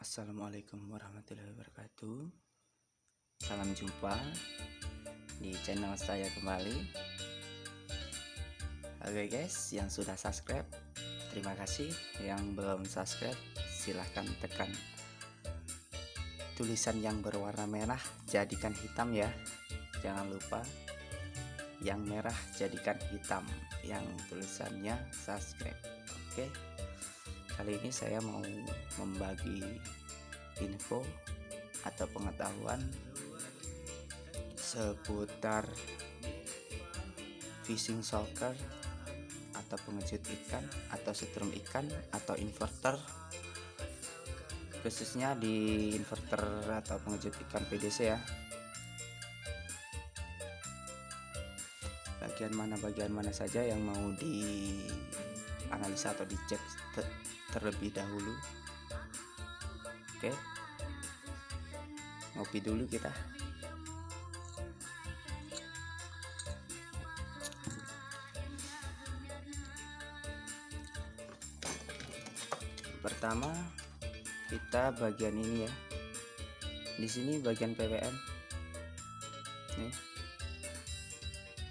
Assalamualaikum warahmatullahi wabarakatuh. Salam jumpa di channel saya kembali. Oke guys, yang sudah subscribe terima kasih. Yang belum subscribe silahkan tekan tulisan yang berwarna merah jadikan hitam ya. Jangan lupa yang merah jadikan hitam, yang tulisannya subscribe. Oke, kali ini saya mau membagi info atau pengetahuan seputar fishing shocker atau pengejut ikan atau setrum ikan atau inverter, khususnya di inverter atau pengejut ikan PDC ya. Bagian mana saja yang mau dianalisa atau dicek terlebih dahulu. Oke, ngopi dulu kita. Pertama kita bagian ini ya. Di sini bagian PWM. Nih.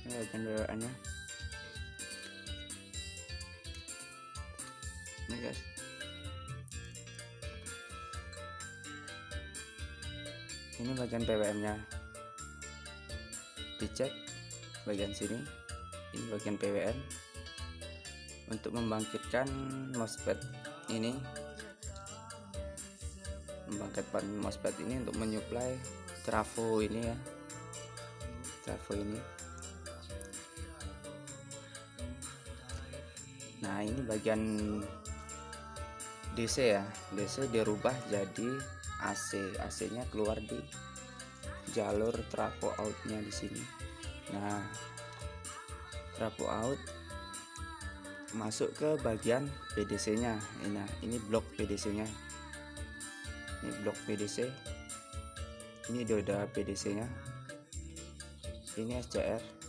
Ini bagian PWM-nya. Nih guys. Ini bagian PWM-nya. Dicek bagian sini. Ini bagian PWM. Untuk membangkitkan MOSFET ini, membangkitkan MOSFET ini untuk menyuplai trafo ini ya. Trafo ini. Nah, ini bagian DC ya. DC dirubah jadi AC. AC-nya keluar di jalur trafo out-nya di sini. Nah, trafo out masuk ke bagian PDC-nya. Nah, ini blok PDC-nya. Ini blok PDC. Ini dioda PDC-nya. Ini SCR.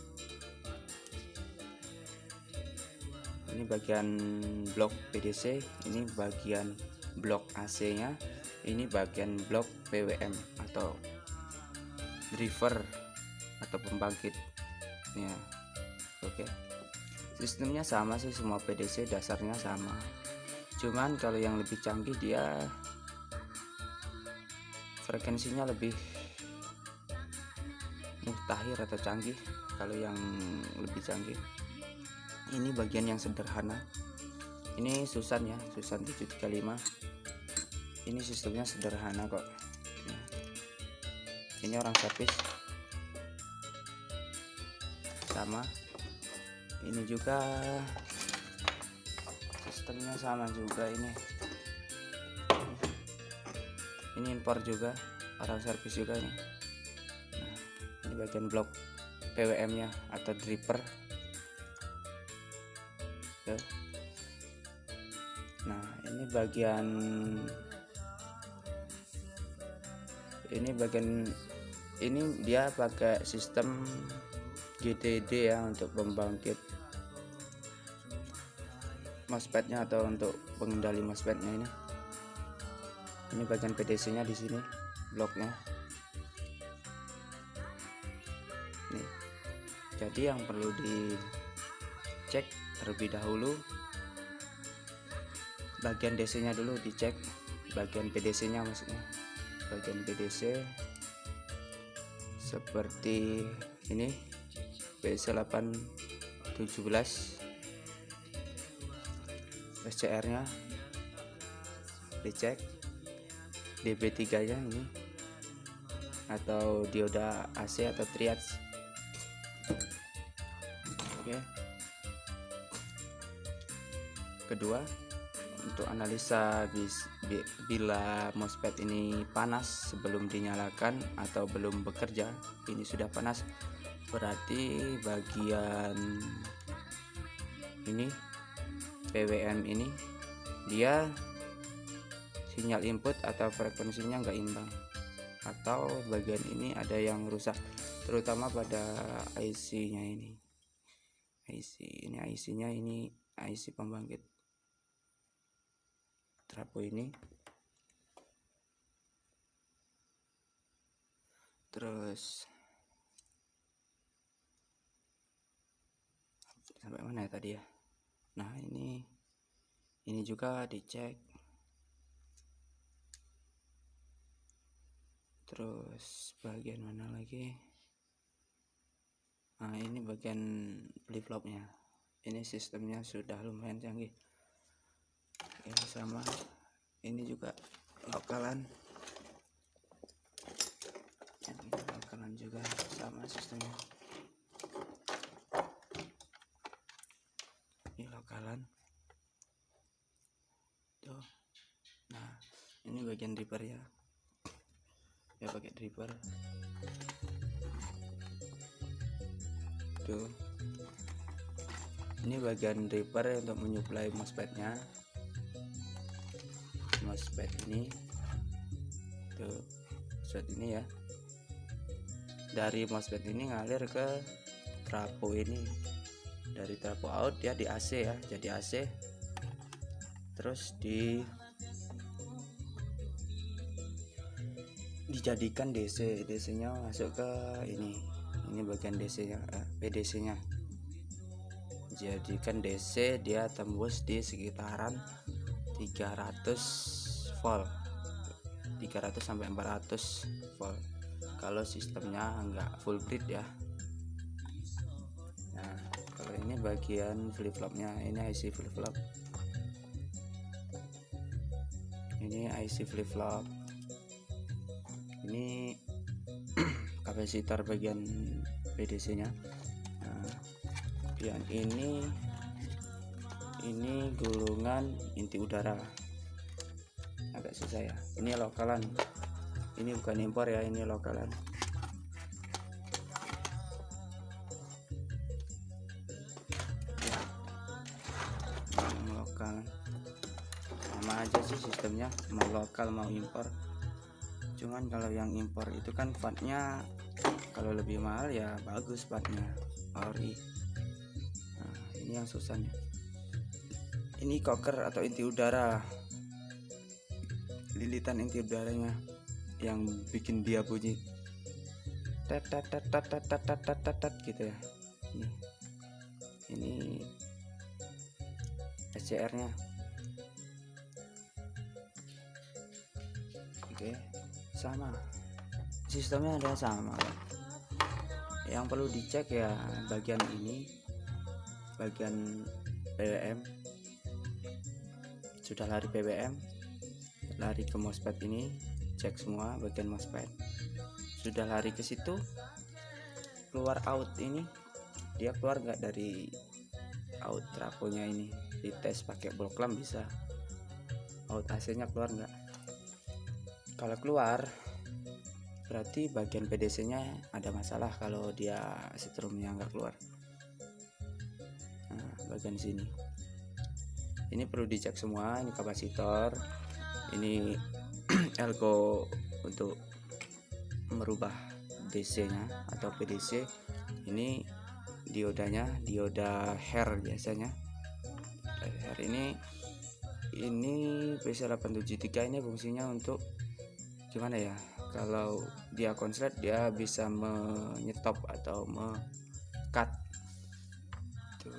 Ini bagian blok PDC, ini bagian blok AC-nya, ini bagian blok PWM atau driver atau pembangkit. Ya, oke. Sistemnya sama sih, semua PDC dasarnya sama. Cuman kalau yang lebih canggih dia frekuensinya lebih mutakhir atau canggih. Kalau yang lebih canggih. Ini bagian yang sederhana. Ini Susan ya, Susan 735. Ini sistemnya sederhana kok. Ini orang servis sama. Ini juga sistemnya sama juga ini. Ini impor juga, orang servis juga nih. Nah, ini bagian blok PWM-nya atau driver. Nah, ini bagian ini dia pakai sistem GTD ya untuk pembangkit MOSFET-nya atau untuk pengendali MOSFET-nya ini. Ini bagian PDC-nya di sini, bloknya. Nih. Jadi yang perlu dicek terlebih dahulu bagian DC-nya dulu, dicek bagian PDC-nya maksudnya. Bagian PDC seperti ini, BC817 SCR-nya dicek, DB3-nya ini atau dioda AC atau triage. Oke. Kedua, untuk analisa bila MOSFET ini panas sebelum dinyalakan atau belum bekerja. Ini sudah panas, berarti bagian ini PWM ini dia sinyal input atau frekuensinya nggak imbang, atau bagian ini ada yang rusak, terutama pada IC-nya ini. IC-nya ini IC pembangkit trafo ini. Terus sampai mana ya tadi ya? Nah, ini juga dicek. Terus bagian mana lagi? Nah, ini bagian flip flopnya. Ini sistemnya sudah lumayan canggih ya, sama ini juga lokalan juga sama sistemnya. Ini lokalan tuh. Nah, ini bagian driver ya pakai driver tuh. Ini bagian driver untuk menyuplai MOSFET-nya. MOSFET ini tuh, MOSFET ini ya, dari MOSFET ini ngalir ke trafo ini, dari trafo out dia di AC ya, jadi AC, terus dijadikan DC nya masuk ke ini bagian DC nya, PDC nya jadikan DC, dia tembus di sekitaran 300 volt, 300 sampai 400 volt kalau sistemnya enggak full grid ya. Nah, kalau ini bagian flip flopnya, ini IC flip flop, ini IC flip flop, ini kapasitor bagian PDC nya. Nah, yang ini gulungan inti udara, agak susah ya. Ini lokalan, ini bukan impor ya, ini lokalan. Ya, lokal sama aja sih sistemnya, mau lokal mau impor. Cuman kalau yang impor itu kan partnya kalau lebih mahal ya, bagus partnya ori. Nah, ini yang susah nih. Ini koker atau inti udara, lilitan inti udaranya yang bikin dia bunyi tat tat tat tat tat tat tat tat tat gitu ya. Ini SCR nya. Oke, sama sistemnya ada sama. Yang perlu dicek ya bagian ini, bagian PWM. Sudah lari PWM, lari ke MOSFET ini, cek semua bagian MOSFET. Sudah lari ke situ, keluar out ini, dia keluar nggak dari out trafonya ini, dites pakai block lamp bisa. Out AC nya keluar nggak? Kalau keluar berarti bagian PDC nya ada masalah, kalau dia setrumnya nggak keluar. Nah, bagian sini ini perlu dicek semua. Ini kapasitor, ini elko untuk merubah DC nya atau PDC, ini diodanya, dioda hair biasanya. Hair ini PC873 ini fungsinya untuk gimana ya, kalau dia konslet dia bisa menyetop atau me-cut tuh.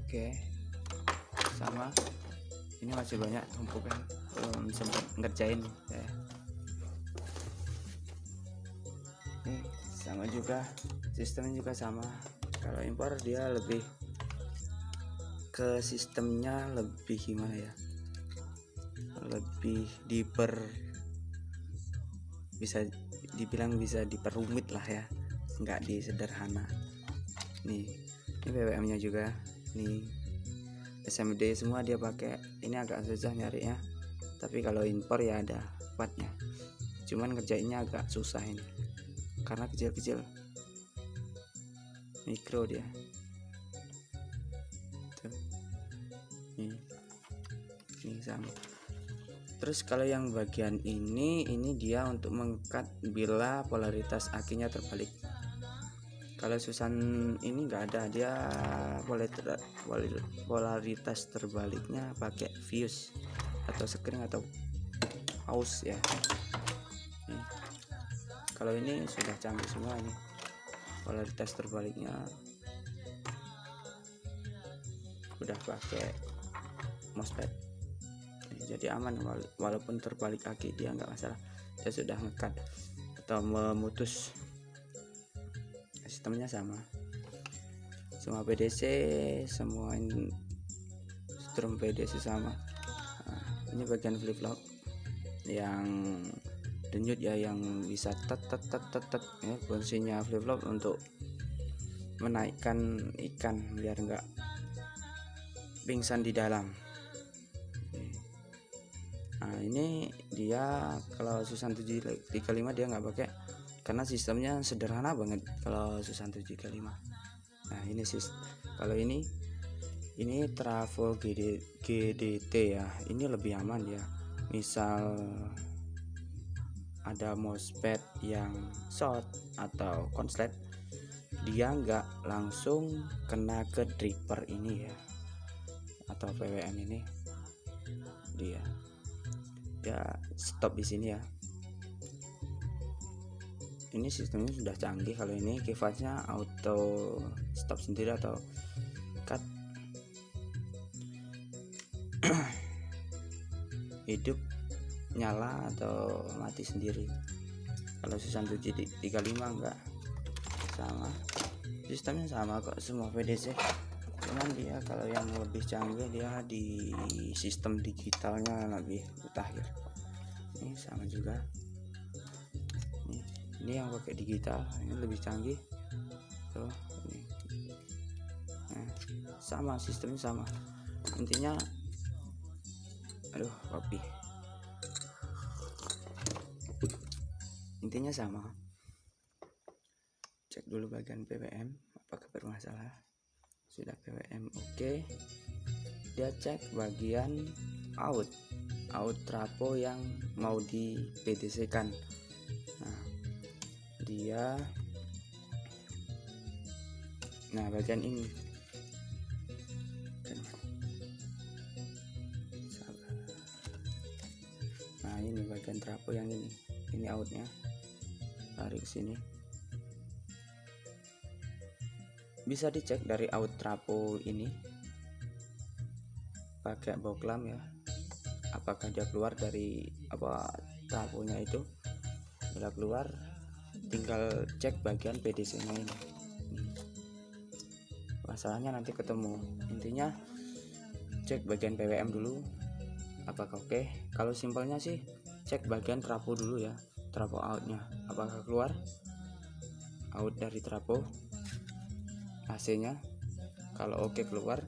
Oke, sama ini masih banyak tumpukan, belum sempat ngerjain ya. Ini sama juga, sistemnya juga sama. Kalau impor dia lebih ke sistemnya lebih gimana ya, lebih bisa dibilang bisa diperumit lah ya, nggak disederhana. Nih, ini BBM nya juga, nih SMD semua dia pakai. Ini agak susah nyarinya, tapi kalau impor ya ada partnya, cuman kerjainnya agak susah ini karena kecil-kecil, mikro dia tuh. Ini sama. Terus kalau yang bagian ini dia untuk mengkat bila polaritas akinya terbalik. Kalau Susan ini enggak ada, dia polaritas terbaliknya pakai fuse atau sekring atau aus ya. Kalau ini sudah canggih semua, ini polaritas terbaliknya udah pakai MOSFET, jadi aman. Walaupun terbalik kaki dia nggak masalah, dia sudah ngekat atau memutus. Sistemnya sama, semua PDC, semua strum PDC sama. Nah, ini bagian flip flop yang denyut ya, yang bisa tet ya, fungsinya flip flop untuk menaikkan ikan biar enggak pingsan di dalam. Nah, ini dia kalau Susanto 735 dia nggak pakai, karena sistemnya sederhana banget kalau Susanto 735. Nah, ini kalau ini trafo GDT ya, ini lebih aman ya. Misal ada MOSFET yang short atau konslet, dia nggak langsung kena ke dripper ini ya, atau PWM ini, dia stop di sini ya. Ini sistemnya sudah canggih. Kalau ini keyfashnya auto stop sendiri atau cut, hidup, nyala atau mati sendiri. Kalau Susanto 735 enggak, sama sistemnya sama kok, semua PDC. Cuman dia kalau yang lebih canggih dia di sistem digitalnya lebih mutakhir. Ini sama juga, ini yang pakai digital, ini lebih canggih tuh ini. Nah, sama sistemnya sama, intinya kopi, intinya sama. Cek dulu bagian PWM apakah bermasalah. Sudah PWM oke. Dia cek bagian out trafo yang mau di PDC kan. Nah, dia bagian ini ini bagian trafo yang ini outnya, tarik sini. Bisa dicek dari out trafo ini pakai boklam ya, apakah dia keluar dari trafonya itu. Bila keluar, tinggal cek bagian PDC nya ini. Masalahnya nanti ketemu. Intinya cek bagian PWM dulu apakah oke. Kalau simpelnya sih cek bagian trafo dulu ya, trafo outnya apakah keluar, out dari trafo AC nya. Kalau oke keluar,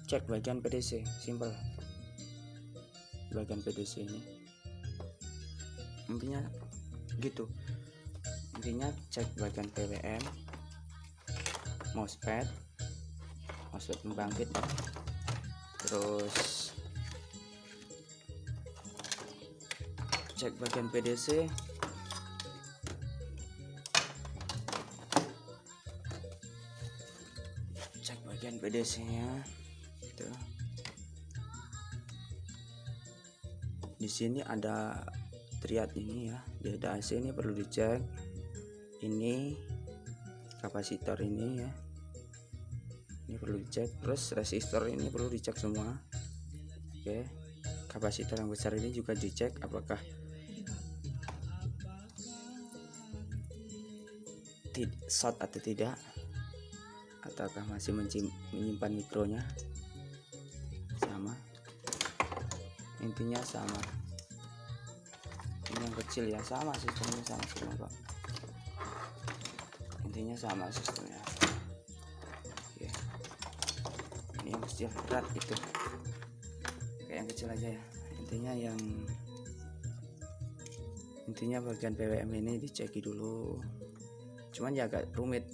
cek bagian PDC, simpel bagian PDC ini. Intinya gitu, intinya cek bagian PWM, MOSFET pembangkit, terus cek bagian PDC, cek bagian PDC nya gitu. Di sini ada triad ini ya, di AC ini perlu dicek. Ini kapasitor ini ya, ini perlu dicek. Terus resistor ini perlu dicek semua. Oke, kapasitor yang besar ini juga dicek apakah short atau tidak, ataukah masih menyimpan mikronya. Sama, intinya sama. Ini yang kecil ya, sama sistemnya, sama semua kok, intinya sama sistemnya. Oke, ini yang kecil berat itu, kayak yang kecil aja ya. Intinya bagian PWM ini diceki dulu, cuman ya agak rumit.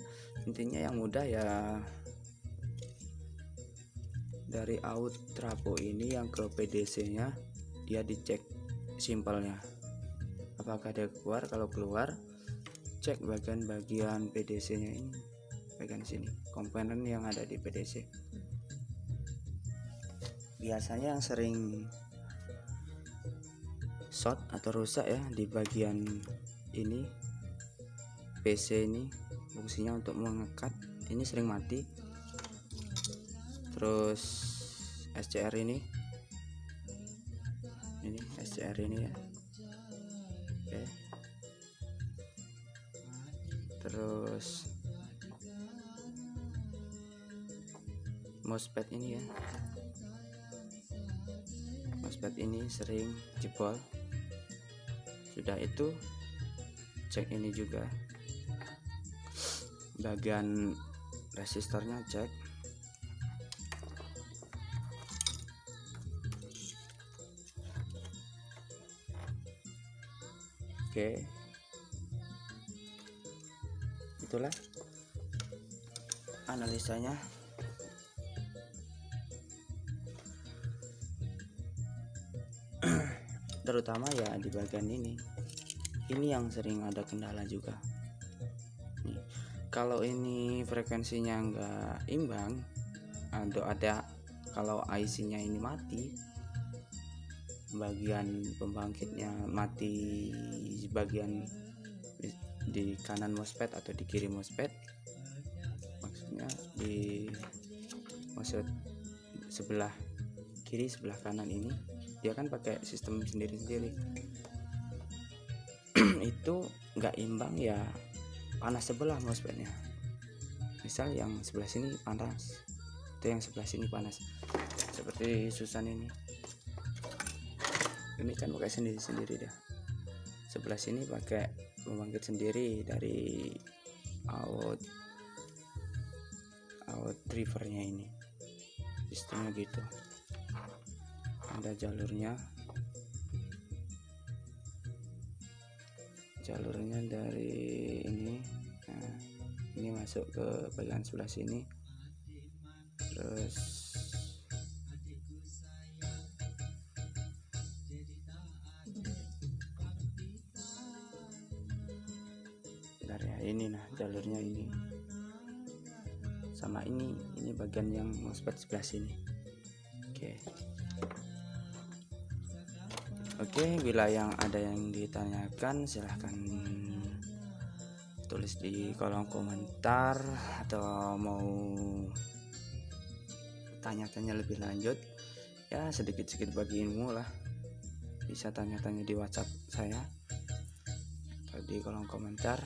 Intinya yang mudah ya dari out trafo ini yang ke PDC nya, dia dicek simpelnya apakah dia keluar. Kalau keluar, cek bagian PDC nya ini, bagian sini, komponen yang ada di PDC. Biasanya yang sering short atau rusak ya di bagian ini PC ini fungsinya untuk mengekat, ini sering mati. Terus SCR ini SCR ini ya. Oke. Terus mousepad ini ya, mousepad ini sering jebol. Sudah itu cek ini juga, bagian resistornya cek. Oke, itulah analisanya. Terutama ya di bagian ini yang sering ada kendala juga nih. Kalau ini frekuensinya enggak imbang, kalau IC nya ini mati, bagian pembangkitnya mati, bagian di kanan mousepad atau di kiri mousepad, maksudnya di mousepad sebelah kiri sebelah kanan ini dia kan pakai sistem sendiri-sendiri. Itu nggak imbang ya, panas sebelah mousepadnya. Misal yang sebelah sini panas, itu yang sebelah sini panas. Seperti Susan ini kan pakai sendiri-sendiri dah. Sebelah sini pakai pembangkit sendiri dari out drivernya ini, sistemnya gitu. Ada jalurnya dari ini. Nah, ini masuk ke bagian sebelah sini. Terus dari ini, nah jalurnya ini sama ini bagian yang mousepad sebelah sini. Oke, bila yang ada yang ditanyakan silahkan tulis di kolom komentar, atau mau tanya-tanya lebih lanjut ya, sedikit-sedikit bagi ilmu lah, bisa tanya-tanya di WhatsApp saya atau di kolom komentar.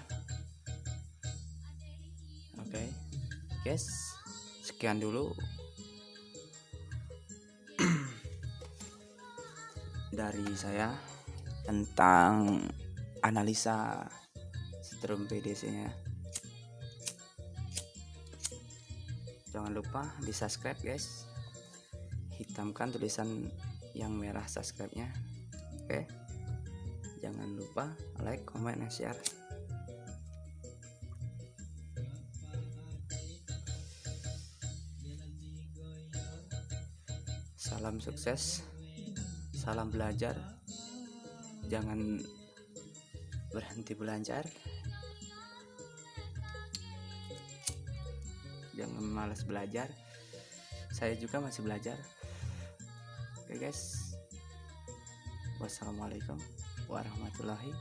Oke guys, sekian dulu dari saya tentang analisa strum PDC nya. Jangan lupa di subscribe guys, hitamkan tulisan yang merah subscribe nya. Oke, jangan lupa like, comment, dan share. Salam sukses, salam belajar, jangan berhenti belajar, jangan malas belajar. Saya juga masih belajar. Oke guys, wassalamualaikum warahmatullahi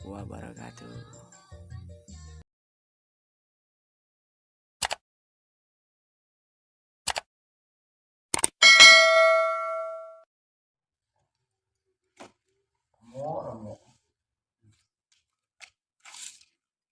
wabarakatuh.